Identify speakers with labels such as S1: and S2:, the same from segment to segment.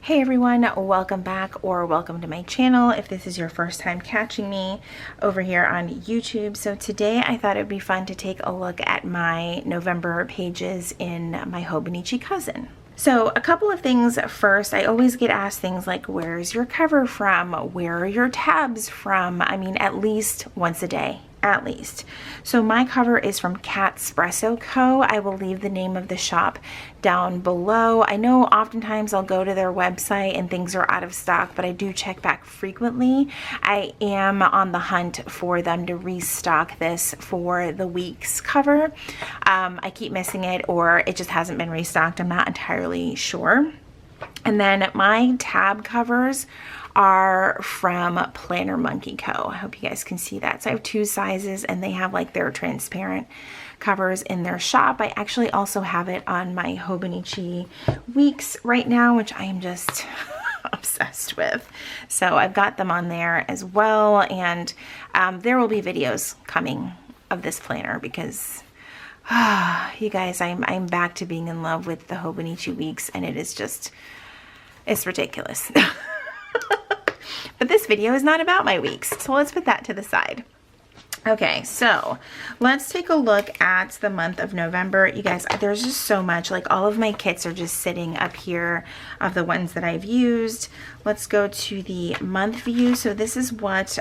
S1: Hey everyone, welcome back or welcome to my channel if this is your first time catching me over here on YouTube. So today I thought it'd be fun to take a look at my November pages in my Hobonichi Cousin. So a couple of things first. I always get asked things like, where's your cover from? Where are your tabs from? I mean, at least once a day. At least. So my cover is from Catspresso Co. I will leave the name of the shop down below. I know oftentimes I'll go to their website and things are out of stock, but I do check back frequently. I am on the hunt for them to restock this for the week's cover. I keep missing it, or it just hasn't been restocked. I'm not entirely sure. And then my tab covers are from Planner Monkey Co. I hope you guys can see that. So I have two sizes and they have like their transparent covers in their shop. I actually also have it on my Hobonichi Weeks right now, which I am just obsessed with. So I've got them on there as well. And there will be videos coming of this planner because you guys, I'm back to being in love with the Hobonichi Weeks, and it is just, it's ridiculous. But this video is not about my weeks, so let's put that to the side. Okay, so let's take a look at the month of November. You guys, there's just so much. Like, all of my kits are just sitting up here of the ones that I've used. Let's go to the month view. So this is what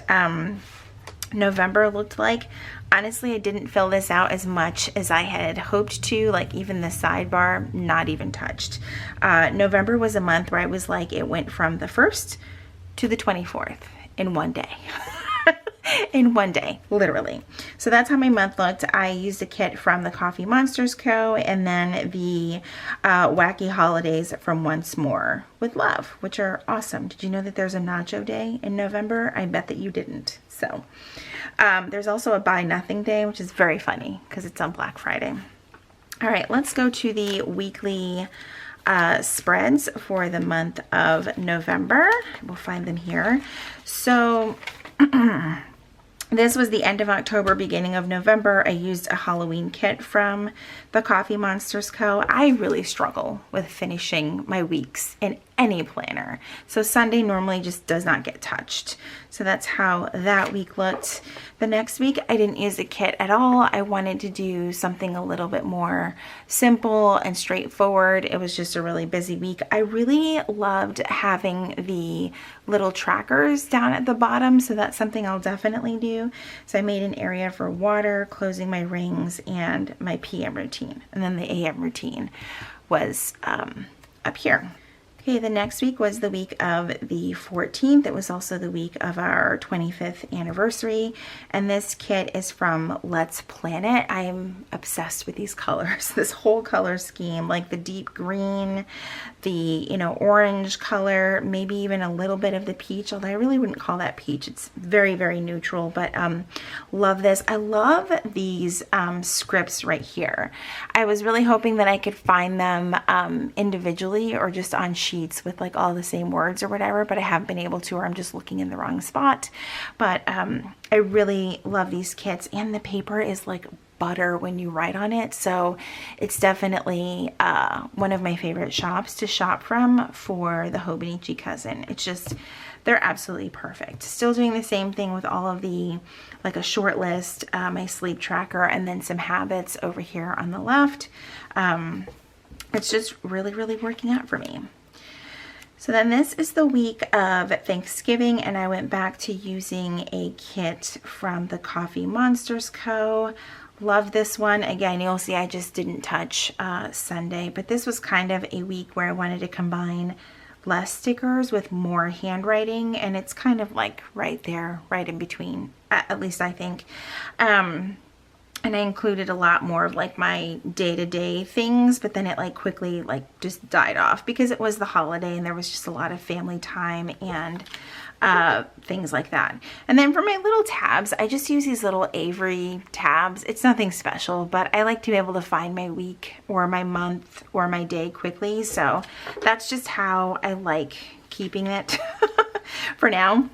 S1: November looked like. Honestly, I didn't fill this out as much as I had hoped to. Like, even the sidebar, not even touched. November was a month where I was like, it went from the 1st to the 24th in one day. In one day, literally. So that's how my month looked. I used a kit from the Coffee Monsters Co. and then the Wacky Holidays from Once More with Love, which are awesome. Did you know that there's a Nacho Day in November? I bet that you didn't. So there's also a Buy Nothing Day, which is very funny because it's on Black Friday. All right, let's go to the weekly spreads for the month of November. We'll find them here. So this was the end of October, beginning of November. I used a Halloween kit from the Coffee Monsters Co. I really struggle with finishing my weeks in any planner. So Sunday normally just does not get touched. So that's how that week looked. The next week, I didn't use a kit at all. I wanted to do something a little bit more simple and straightforward. It was just a really busy week. I really loved having the little trackers down at the bottom, so that's something I'll definitely do. So I made an area for water, closing my rings, and my PM routine. And then the AM routine was up here. Okay, the next week was the week of the 14th. It was also the week of our 25th anniversary. And this kit is from Let's Plan It. I am obsessed with these colors. This whole color scheme, like the deep green, the, orange color, maybe even a little bit of the peach, although I really wouldn't call that peach. It's very, very neutral, but love this. I love these scripts right here. I was really hoping that I could find them individually or just on sheets with like all the same words or whatever, but I haven't been able to, or I'm just looking in the wrong spot. But I really love these kits, and the paper is like butter when you write on it, so it's definitely one of my favorite shops to shop from for the Hobonichi Cousin. It's just, they're absolutely perfect. Still doing the same thing with all of the, like a short list, my sleep tracker, and then some habits over here on the left. It's just really, really working out for me. So then this is the week of Thanksgiving, and I went back to using a kit from the Coffee Monsters Co. Love this one. Again, you'll see I just didn't touch Sunday, but this was kind of a week where I wanted to combine less stickers with more handwriting, and it's kind of like right there, right in between, at least I think. And I included a lot more of like my day-to-day things, but then it like quickly like just died off because it was the holiday and there was just a lot of family time and things like that. And then for my little tabs, I just use these little Avery tabs. It's nothing special, but I like to be able to find my week or my month or my day quickly. So that's just how I like keeping it for now.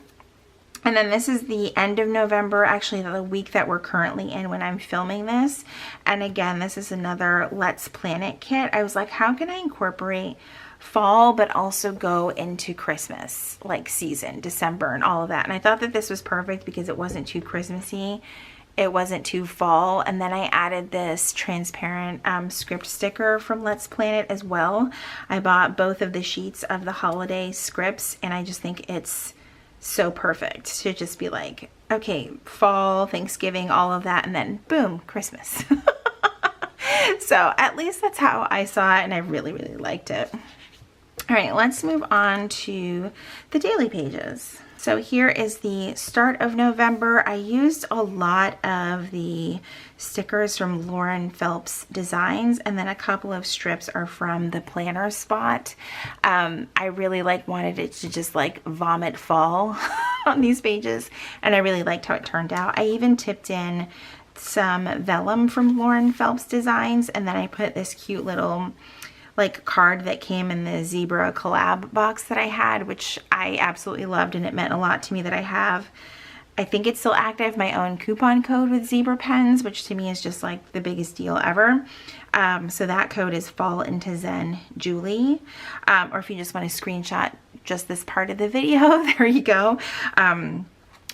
S1: And then this is the end of November, actually the week that we're currently in when I'm filming this. And again, this is another Let's Plan It kit. I was like, how can I incorporate fall, but also go into Christmas, like season, December and all of that. And I thought that this was perfect because it wasn't too Christmassy. It wasn't too fall. And then I added this transparent script sticker from Let's Plan It as well. I bought both of the sheets of the holiday scripts, and I just think it's so perfect to just be like, okay, fall, Thanksgiving, all of that, and then boom, Christmas. So at least that's how I saw it, and I really, really liked it. All right, let's move on to the daily pages. So here is the start of November. I used a lot of the stickers from Lauren Phelps Designs, and then a couple of strips are from the planner spot. I really wanted it to just vomit fall on these pages, and I really liked how it turned out. I even tipped in some vellum from Lauren Phelps Designs, and then I put this cute little card that came in the zebra collab box that I had, which I absolutely loved, and it meant a lot to me that I think it's still active, my own coupon code with zebra pens, which to me is just the biggest deal ever. So that code is Fall Into Zen Julie, or if you just want to screenshot just this part of the video, there you go.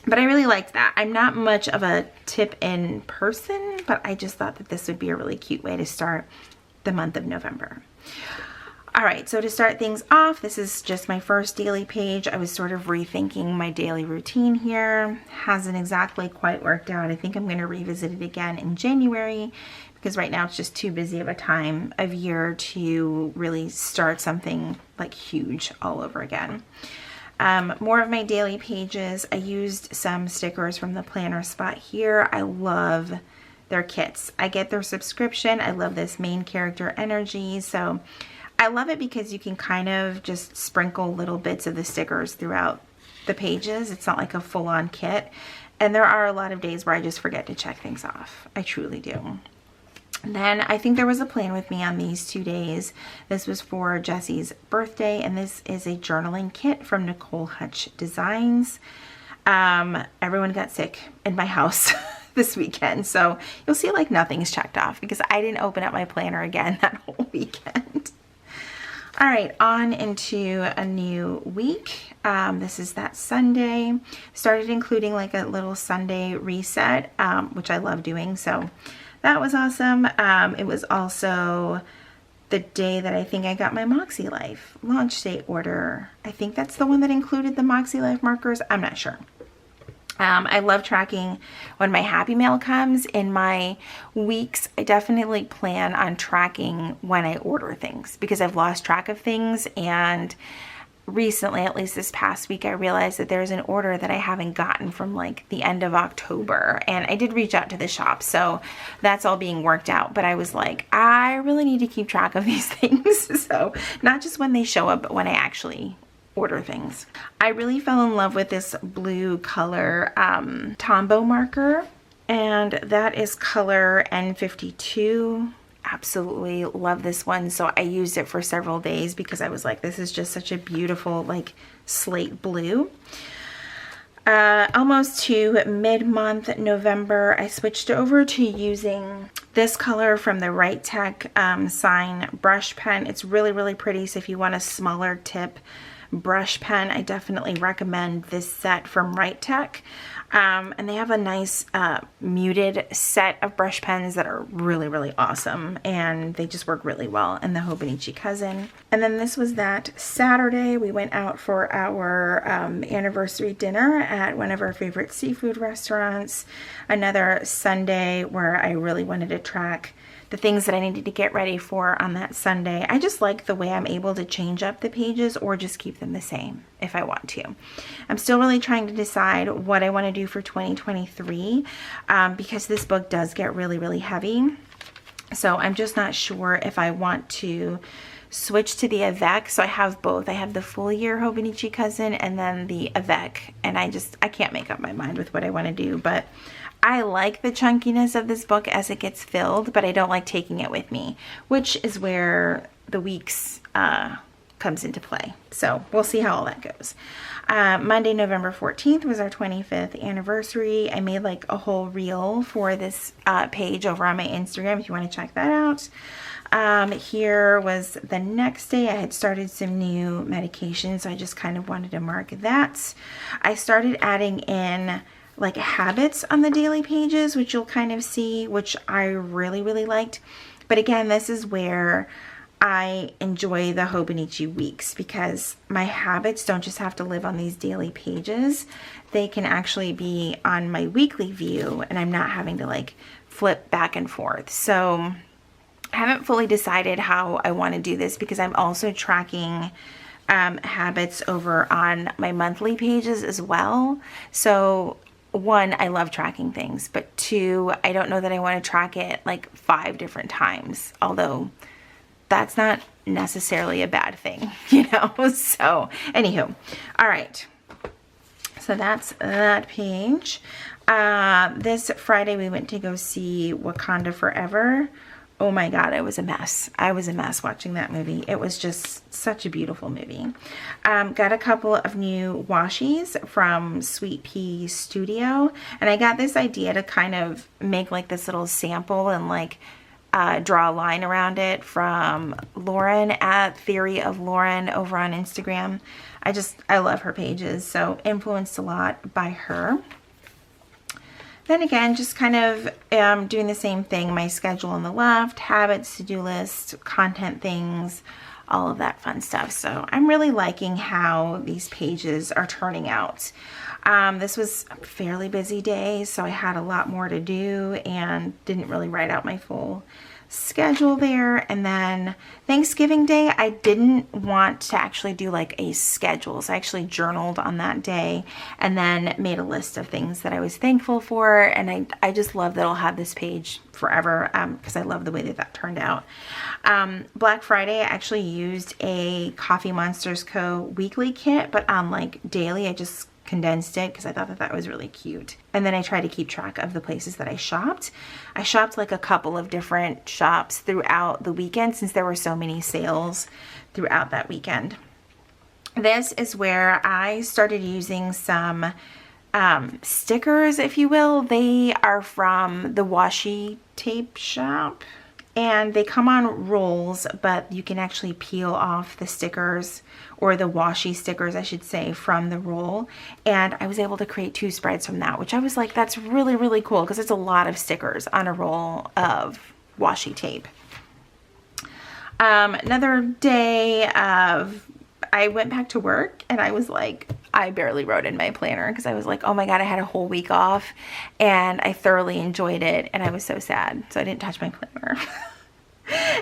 S1: But I really liked that. I'm not much of a tip in person, but I just thought that this would be a really cute way to start the month of November. All right, so to start things off, this is just my first daily page. I was sort of rethinking my daily routine here. Hasn't exactly quite worked out. I think I'm going to revisit it again in January because right now it's just too busy of a time of year to really start something huge all over again. More of my daily pages. I used some stickers from the planner spot here. I love their kits. I get their subscription. I love this main character energy. So I love it because you can kind of just sprinkle little bits of the stickers throughout the pages. It's not like a full-on kit. And there are a lot of days where I just forget to check things off. I truly do. Then I think there was a plan with me on these 2 days. This was for Jesse's birthday, and this is a journaling kit from Nicole Hutch Designs. Everyone got sick in my house this weekend, so you'll see nothing's checked off because I didn't open up my planner again that whole weekend. All right, on into a new week. This is that Sunday. Started including a little Sunday reset, which I love doing, so that was awesome. It was also the day that I think I got my Moxie Life launch date order. I think that's the one that included the Moxie Life markers. I'm not sure. I love tracking when my Happy Mail comes. In my weeks, I definitely plan on tracking when I order things because I've lost track of things, and recently, at least this past week, I realized that there's an order that I haven't gotten from the end of October, and I did reach out to the shop, so that's all being worked out. But I was I really need to keep track of these things, so not just when they show up, but when I actually order things. I really fell in love with this blue color Tombow marker, and that is color N52. Absolutely love this one. So I used it for several days because I was this is just such a beautiful slate blue. Almost to mid-month November, I switched over to using this color from the Right Tech Sign brush pen. It's really, really pretty. So if you want a smaller tip brush pen, I definitely recommend this set from Right Tech. And they have a nice muted set of brush pens that are really, really awesome, and they just work really well in the Hobonichi Cousin. And then this was that Saturday. We went out for our anniversary dinner at one of our favorite seafood restaurants. Another Sunday where I really wanted to track the things that I needed to get ready for on that Sunday. I just like the way I'm able to change up the pages or just keep them the same if I want to. I'm still really trying to decide what I want to do for 2023 because this book does get really, really heavy. So I'm just not sure if I want to switch to the Avec. So I have both. I have the full year Hobonichi Cousin and then the Avec, and I can't make up my mind with what I want to do, but I like the chunkiness of this book as it gets filled, but I don't like taking it with me, which is where the weeks comes into play. So we'll see how all that goes. Monday, November 14th was our 25th anniversary. I made like a whole reel for this page over on my Instagram if you want to check that out. Here was the next day. I had started some new medications, so I just kind of wanted to mark that. I started adding in like habits on the daily pages, which you'll kind of see, which I really, really liked. But again, this is where I enjoy the Hobonichi weeks, because my habits don't just have to live on these daily pages. They can actually be on my weekly view, and I'm not having to like flip back and forth. So I haven't fully decided how I want to do this, because I'm also tracking habits over on my monthly pages as well. So one, I love tracking things, but two, I don't know that I want to track it like 5 different times, although that's not necessarily a bad thing, you know? So anywho, all right. So that's that page. This Friday we went to go see Wakanda Forever. Oh my God, it was a mess. I was a mess watching that movie. It was just such a beautiful movie. Got a couple of new washies from Sweet Pea Studio. And I got this idea to kind of make like this little sample and like draw a line around it from Lauren at Theory of Lauren over on Instagram. I love her pages, so influenced a lot by her. Then again, just kind of doing the same thing, my schedule on the left, habits, to-do list, content things, all of that fun stuff. So I'm really liking how these pages are turning out. This was a fairly busy day, so I had a lot more to do and didn't really write out my full schedule there. And then Thanksgiving Day, I didn't want to actually do like a schedule, so I actually journaled on that day and then made a list of things that I was thankful for. And I just love that I'll have this page forever, because I love the way that turned out. Black Friday, I actually used a Coffee Monsters Co. weekly kit, but on like daily I just condensed it because I thought that was really cute. And then I tried to keep track of the places that I shopped. I shopped like a couple of different shops throughout the weekend, since there were so many sales throughout that weekend. This is where I started using some stickers, if you will. They are from the washi tape shop, and they come on rolls, but you can actually peel off the stickers, or the washi stickers, I should say, from the roll. And I was able to create 2 spreads from that, which I was like, that's really, really cool, because it's a lot of stickers on a roll of washi tape. Another day of, I went back to work, and I was like, I barely wrote in my planner, because I was like, oh my God, I had a whole week off and I thoroughly enjoyed it, and I was so sad, so I didn't touch my planner.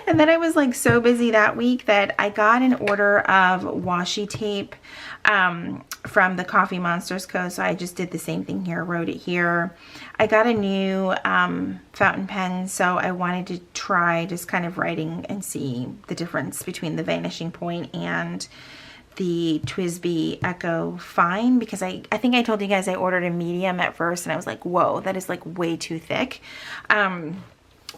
S1: And then I was like so busy that week that I got an order of washi tape from the Coffee Monsters Co. So I just did the same thing here, wrote it here. I got a new fountain pen, so I wanted to try just kind of writing and see the difference between the Vanishing Point and the TWSBI Echo Fine, because I think I told you guys I ordered a medium at first, and I was like, whoa, that is like way too thick.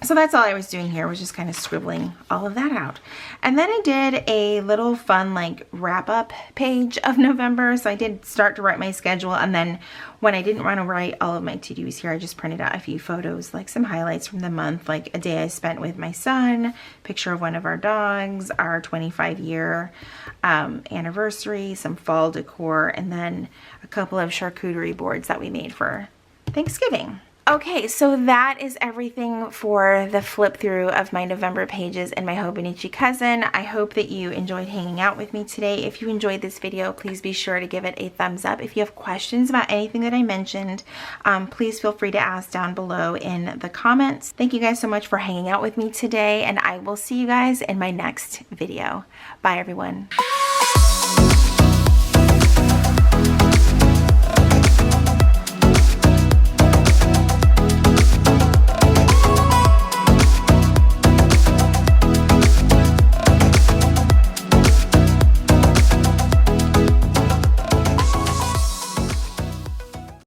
S1: So that's all I was doing here, was just kind of scribbling all of that out. And then I did a little fun like wrap up page of November. So I did start to write my schedule, and then when I didn't want to write all of my to-dos here, I just printed out a few photos, like some highlights from the month, like a day I spent with my son, picture of one of our dogs, our 25-year anniversary, some fall decor, and then a couple of charcuterie boards that we made for Thanksgiving. Okay, so that is everything for the flip through of my November pages in my Hobonichi Cousin. I hope that you enjoyed hanging out with me today. If you enjoyed this video, please be sure to give it a thumbs up. If you have questions about anything that I mentioned, please feel free to ask down below in the comments. Thank you guys so much for hanging out with me today, and I will see you guys in my next video. Bye, everyone.